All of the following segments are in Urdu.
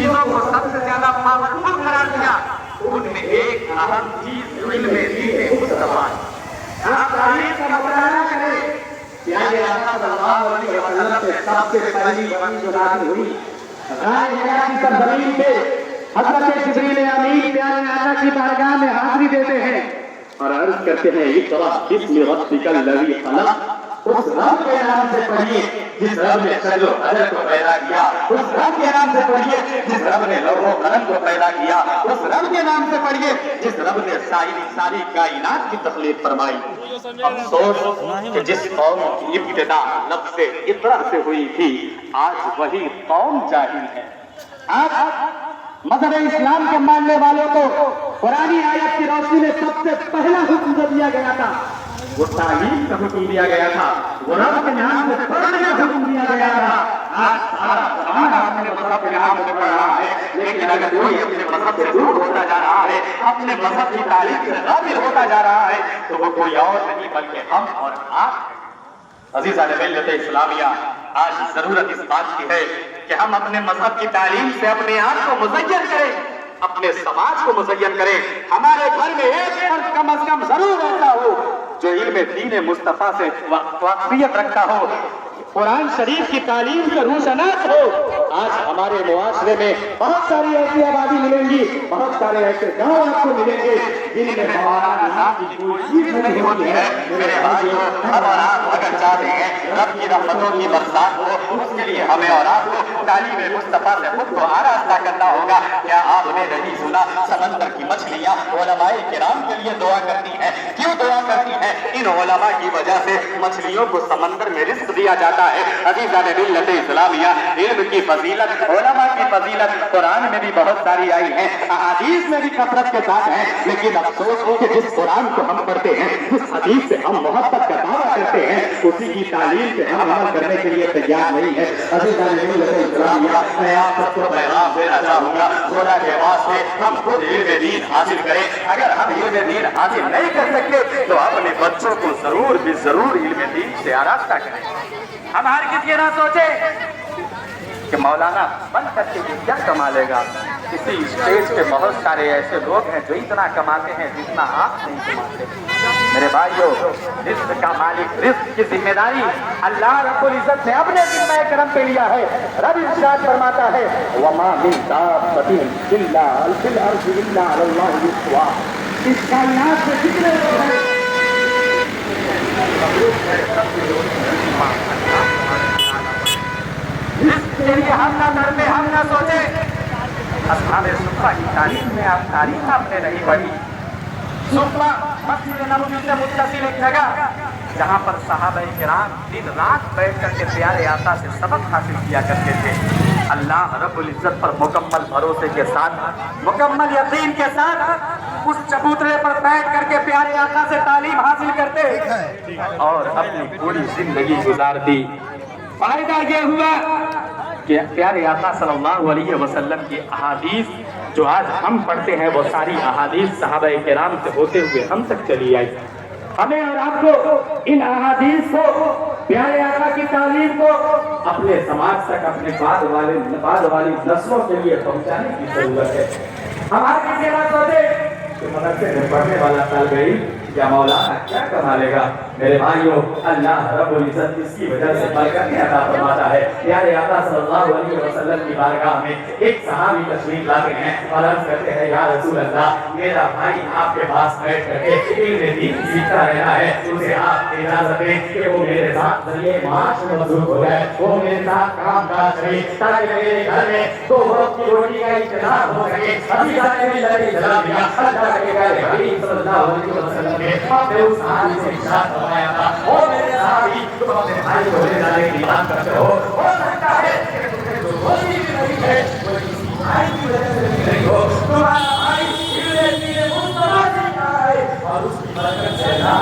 چیزوں کو سب سے زیادہ پاورفل قرار دیا ان میں ایک اہم چیز علم دین مصطفیٰ ہے۔ آپ تاریخ کا مطالعہ کریں، پیارے آقا صلی اللہ علیہ وسلم سے سب سے پہلی وحی جو نازل ہوئی غار حرا کی سرزمین پہ حضرت جبریل امین پیارے آقا کی بارگاہ میں حاضری دیتے ہیں اور عرض کرتے ہیں اقرأ باسم ربک الذی خلق، اس رب کے نام سے پڑھیے جس رب نے شجر و حجر کو پیدا کیا، اس رب کے نام سے پڑھیے جس رب نے لوح و قلم کو پیدا کیا، اس رب کے نام سے پڑھیے جس رب نے ساری کائنات کی تخلیق فرمائی۔ افسوس کہ جس قوم کی ابتدا لفظ اقرأ سے ہوئی تھی آج وہی قوم جاہل ہے۔ آج مذہب اسلام کے ماننے والوں کو قرآن آیت کی روشنی میں سب سے پہلا حکم جو دیا گیا تھا وہ تعلیم کا حکم دیا گیا تھا، وہ رب کے نام سے پڑھنے کا حکم دیا گیا تھا۔ آج سارا زمانہ اپنے مذہب کے نام سے پڑھ رہا ہے، لیکن اگر کوئی اپنے مذہب سے دور ہوتا جا رہا ہے، اپنے مذہب کی تعلیم سے غافل ہوتا جا رہا ہے تو وہ کوئی اور نہیں بلکہ ہم اور آپ۔ عزیزان ملت اسلامیہ، آج ضرورت اس بات کی ہے کہ ہم اپنے مذہب کی تعلیم سے اپنے آپ کو مزین کریں، اپنے سماج کو مزین کریں۔ ہمارے گھر میں ایک فرد کم از کم ضرور ایسا ہو جو علم دین مصطفیٰ سے واقفیت رکھتا ہو، قرآن شریف کی تعلیم کا روشناس ہو۔ آج ہمارے معاشرے میں بہت ساری ایسی آبادی ملیں گی، بہت سارے ایسے گاؤں آپ کو ملیں گے جن میں مولانا نام کی کوئی چیز نہیں ہوتی ہے۔ میرے بھائیو، ہم اور آپ اگر چاہتے ہیں رب کی رحمتوں کی برسات ہو، اس کے لیے ہمیں اور آپ کو تعلیم مصطفیٰ سے خود کو آراستہ کرنا ہوگا۔ کیا آپ نے نہیں سنا سمندر کی مچھلیاں علماء کرام کے لیے دعا کرتی ہیں؟ کیوں دعا کرتی ہیں؟ ان علماء کی وجہ سے مچھلیوں کو سمندر میں رزق دیا جاتا ہے۔ عزیزان ملت اسلامیہ، علم کی فضیلت، علماء کی فضیلت قرآن میں بھی بہت ساری آئی ہیں، احادیث میں بھی کثرت کے ساتھ ہیں، لیکن افسوس ہو کہ جس قرآن کو ہم پڑھتے ہیں، جس حدیث سے ہم محبت کا دعویٰ کرتے ہیں، اسی کی تعلیم سے ہم عمل کرنے کے لیے تیار نہیں ہے۔ عزیزان ملت اسلامیہ، میں آپ سب کو پیغام دینا چاہوں گا، خدا کے واسطے ہم خود علم دین حاصل کریں۔ اگر ہم علم دین حاصل نہیں کر سکتے تو اپنے بچوں کو ضرور بھی ضرور علم دین سے آراستہ کریں۔ ہم ہر کسی نہ سوچے کہ مولانا بن کر کے کیا کما لے گا۔ کسی اسٹیج کے بہت سارے ایسے لوگ ہیں جو اتنا کماتے ہیں جتنا آپ نہیں کماتے۔ میرے بھائیو، رزق کا مالک، رزق کی ذمہ داری اللہ رب العزت نے اپنے ذمہ کرم پہ لیا ہے۔ رب ارشاد فرماتا ہے وَمَا مِن دَابَّةٍ إِلَّا فِي الْأَرْضِ إِلَّا عَلَى اللَّهِ رِزْقُهَا۔ اس کائنات میں جتنے لوگ ہیں رزق کے لیے ہم نہ کرتے، ہم نہ سوچے۔ اصحاب صفہ کی تاریخ میں آپ تاریخ آپ نے نہیں پڑھی۔ صفہ مسجد نبوی سے متصل ایک جگہ جہاں پر صحابہ کرام دن رات بیٹھ کر کے پیارے آقا سے سبق حاصل کیا کرتے تھے۔ اللہ رب العزت پر مکمل بھروسے کے ساتھ، مکمل یقین کے ساتھ اس چبوترے پر بیٹھ کر کے پیارے آقا سے تعلیم حاصل کرتے اور اپنی پوری زندگی گزار دی۔ فائدہ یہ ہوا کہ پیارے آقا صلی اللہ علیہ وسلم کی احادیث جو آج ہم پڑھتے ہیں وہ ساری احادیث صحابہ کرام سے ہوتے ہوئے ہم تک چلی آئی۔ ہمیں اور آپ کو ان احادیث کو، پیارے آقا کی تعلیم کو اپنے سماج تک، اپنے بعد والی نسلوں کے لیے پہنچانے کی ضرورت ہے۔ ہمارے کسی نہ سوچے کہ مدرسے میں پڑھنے والا طالب علم یا مولانا کیا کما لے گا۔ میرے بھائیوں، اللہ رب العزت اس کی وجہ سے برکتیں عطا فرماتا ہے۔ پیارے آقا صلی اللہ علیہ وسلم کی بارگاہ میں ایک صحابی تشریف لاتے ہیں اور عرض کرتے ہیں یا رسول اللہ، میرا بھائی آپ کے پاس بیٹھ کر کے علم دین سیکھتا رہنا ہے، اسے آپ اجازت دیں کہ وہ میرے ساتھ ذریعے معاش میں مصروف ہو جائے، وہ میرے ساتھ کام کاج کرے تاکہ میرے گھر میں دو وقت کی روٹی کا انتظام ہو سکے۔ عزیزان ملت اسلامیہ، اللہ کے پیارے حبیب صلی اللہ علیہ وسلم نے اپنے اس صحابی سے ارشاد فرمایا تھا، او میرے صحابی، تم اپنے بھائی کو لے جانے کی بات کرتے ہو سکتا ہے کہ تمہیں جو روزی بھی نہیں ہے وہ کسی بھائی کی وجہ سے نہیں رہی ہو۔ تمہارا بھائی علم دین مصطفیٰ سیکھا ہے اور اس کی برکت سے اللہ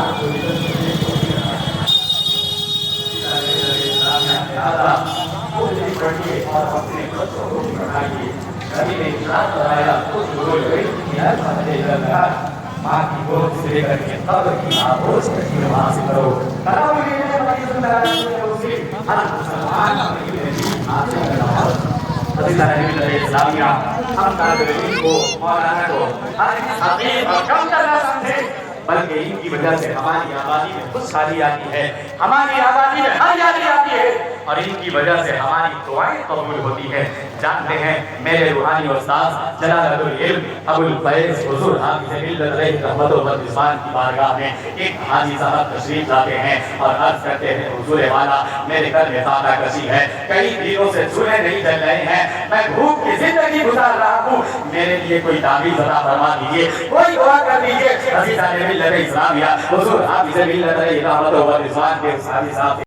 کو بھی پڑھیے اور اپنے بچوں کو بھی پڑھائیے۔ نبی نے ارشاد فرمایا اس روز ماں کی گود سے لے کر کے قبر کی آغوش تک کی نماز کرو۔ تراویح میں مسلمان عزیزان نبی اسلامیہ، ہم طالب علم کو، مولانا کو حقیر اور کم کرنا سمجھے، بلکہ ان کی وجہ سے ہماری آبادی میں خوشحالی آتی ہے، ہماری آبادی میں ہریالی آتی ہے، اور ان کی وجہ سے ہماری دعائیں قبول ہوتی ہیں۔ جانتے ہیں میرے روحانی استاد جلالت العلم ابو الفیض حضور حافظ ملت علیہ رحمت و رضوان کی بارگاہ میں ایک حاجی صاحب تشریف لاتے ہیں اور عرض کرتے ہیں حضور والا میرے گھر میں فاقہ کشی ہے، کئی دنوں سے چولہے نہیں جل رہے ہیں، میں بھوک کی زندگی گزار رہا ہوں، میرے لیے کوئی تعویذ عطا فرما دیجیے، کوئی دعا کر دیجیے۔ عزیزان ملت اسلامیہ، حضور حافظ ملت علیہ رحمت و رضوان کے حاجی صاحب